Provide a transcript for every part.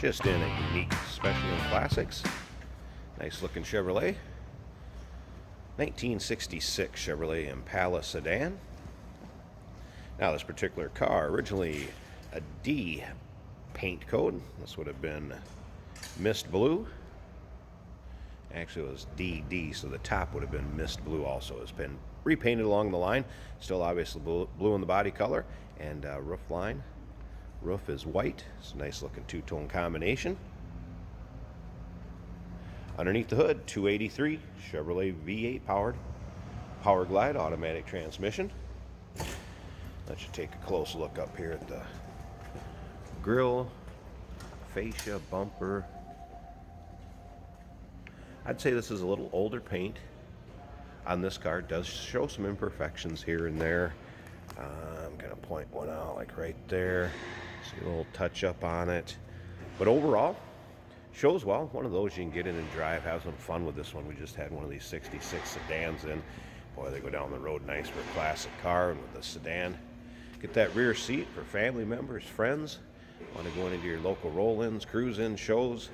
just in a unique special in classics. Nice looking Chevrolet. 1966 Chevrolet Impala sedan. Now this particular car, originally a D paint code. This would have been mist blue. Actually it was DD, so the top would have been mist blue also. It's been repainted along the line. Still obviously blue in the body color. And roof line. Roof is white. It's a nice looking two-tone combination. Underneath the hood, 283 Chevrolet V8 powered Power Glide automatic transmission. Let you take a close look up here at the grille, fascia, bumper. I'd say this is a little older paint on this car. It does show some imperfections here and there. I'm going to point one out like right there. See a little touch up on it. But overall, shows well. One of those you can get in and drive, have some fun with this one. We just had one of these 66 sedans in. Boy, they go down the road nice for a classic car. And with the sedan, get that rear seat for family members, friends. Want to go into your local roll-ins, cruise-in, shows,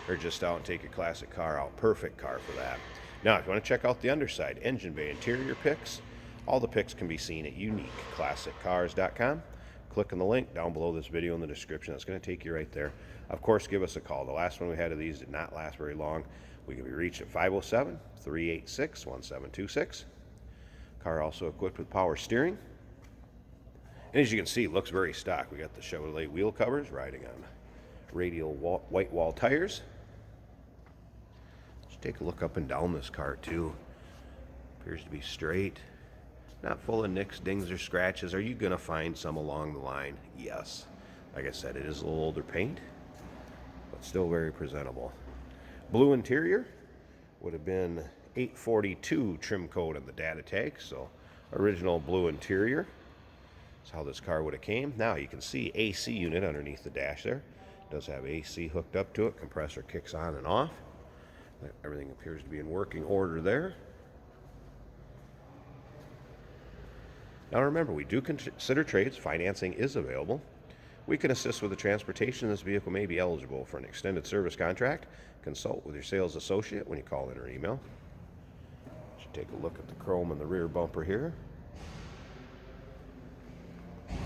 or just out and take your classic car out. Perfect car for that. Now, if you want to check out the underside, engine bay, interior pics, all the pics can be seen at uniqueclassiccars.com. Click on the link down below this video in the description. That's going to take you right there. Of course, give us a call. The last one we had of these did not last very long. We can be reached at 507-386-1726. Car also equipped with power steering. And as you can see, it looks very stock. We got the Chevrolet wheel covers riding on radial white wall tires. Let's take a look up and down this car too. Appears to be straight. Not full of nicks, dings, or scratches. Are you going to find some along the line? Yes. Like I said, it is a little older paint, but still very presentable. Blue interior would have been 842 trim code on the data tag, so original blue interior. That's how this car would have came. Now you can see AC unit underneath the dash there. It does have AC hooked up to it. Compressor kicks on and off. Everything appears to be in working order there. Now remember, we do consider trades. Financing is available. We can assist with the transportation. This vehicle may be eligible for an extended service contract. Consult with your sales associate when you call in or email. Should take a look at the chrome in the rear bumper here.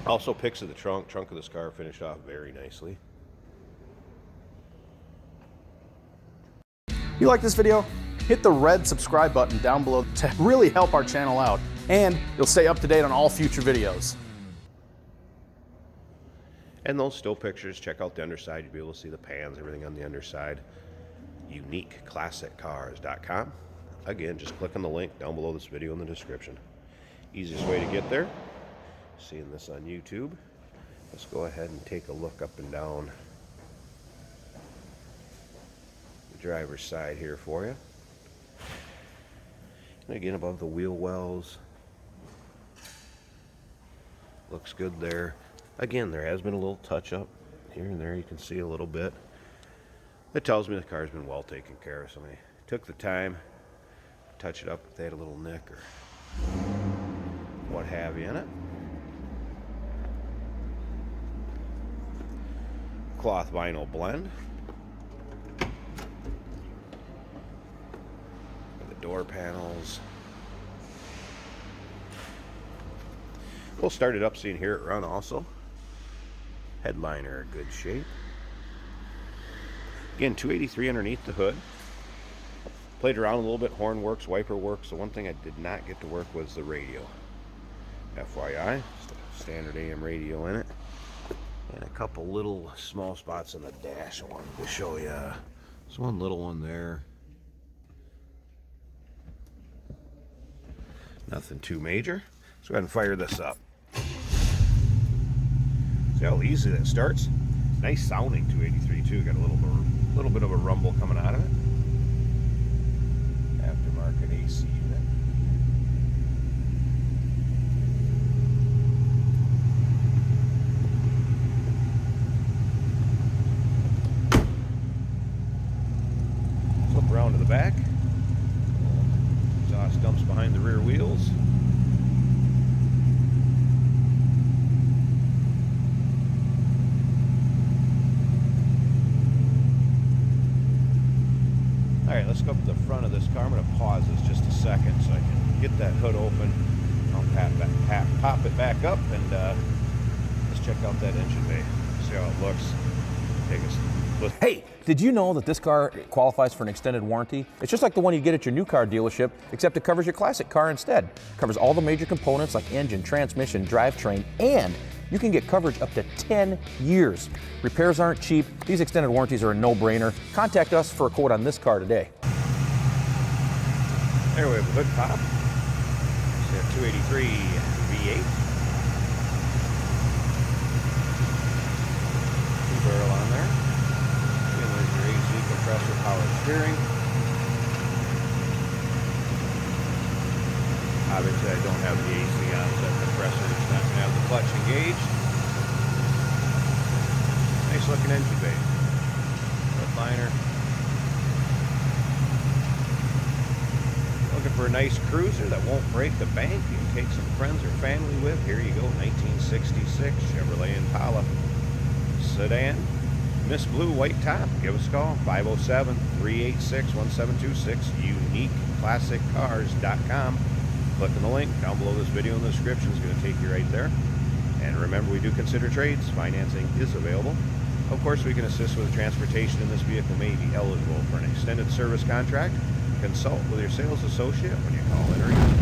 Also pics of the trunk of this car finished off very nicely. If you like this video, hit the red subscribe button down below to really help our channel out, and you'll stay up to date on all future videos. And those still pictures, check out the underside. You'll be able to see the pans, everything on the underside. uniqueclassiccars.com. Again, just click on the link down below this video in the description. Easiest way to get there. Seeing this on YouTube. Let's go ahead and take a look up and down the driver's side here for you. And again, above the wheel wells. Looks good there. Again, there has been a little touch up here and there. You can see a little bit. That tells me the car's been well taken care of. Somebody took the time to touch it up if they had a little nick or what have you in it. Cloth vinyl blend. The door panels. We'll start it up so you can hear it run also. Headliner in good shape. Again, 283 underneath the hood. Played around a little bit, horn works, wiper works. The one thing I did not get to work was the radio. FYI, just a standard AM radio in it. And a couple little small spots in the dash I wanted to show you. There's one little one there. Nothing too major. Let's go ahead and fire this up. See how easy that starts? Nice sounding 283 too. Got a little bit of a rumble coming out of it. Aftermarket AC unit. Flip around to the back. Exhaust dumps behind the rear wheels. let's go up to the front of this car. I'm going to pause this just a second so I can get that hood open. I'll pop it back up, and let's check out that engine bay. See how it looks. Hey, did you know that this car qualifies for an extended warranty? It's just like the one you get at your new car dealership, except it covers your classic car instead. It covers all the major components like engine, transmission, drivetrain, and you can get coverage up to 10 years. Repairs aren't cheap. These extended warranties are a no-brainer. Contact us for a quote on this car today. There we have the hood pop. See a 283 V8. Barrel on there. And there's your AC compressor, power steering. Obviously, I don't have the AC on, so that compressor is not going to have the clutch engaged. Nice looking engine bay. Lip liner. Looking for a nice cruiser that won't break the bank. You can take some friends or family with. Here you go, 1966 Chevrolet Impala. Sedan, Miss Blue white top. Give us a call, 507-386-1726, uniqueclassiccars.com. Click on the link down below this video in the description. Is going to take you right there. And remember, we do consider trades. Financing is available. Of course, we can assist with transportation in this vehicle. May be eligible for an extended service contract. Consult with your sales associate when you call in or email.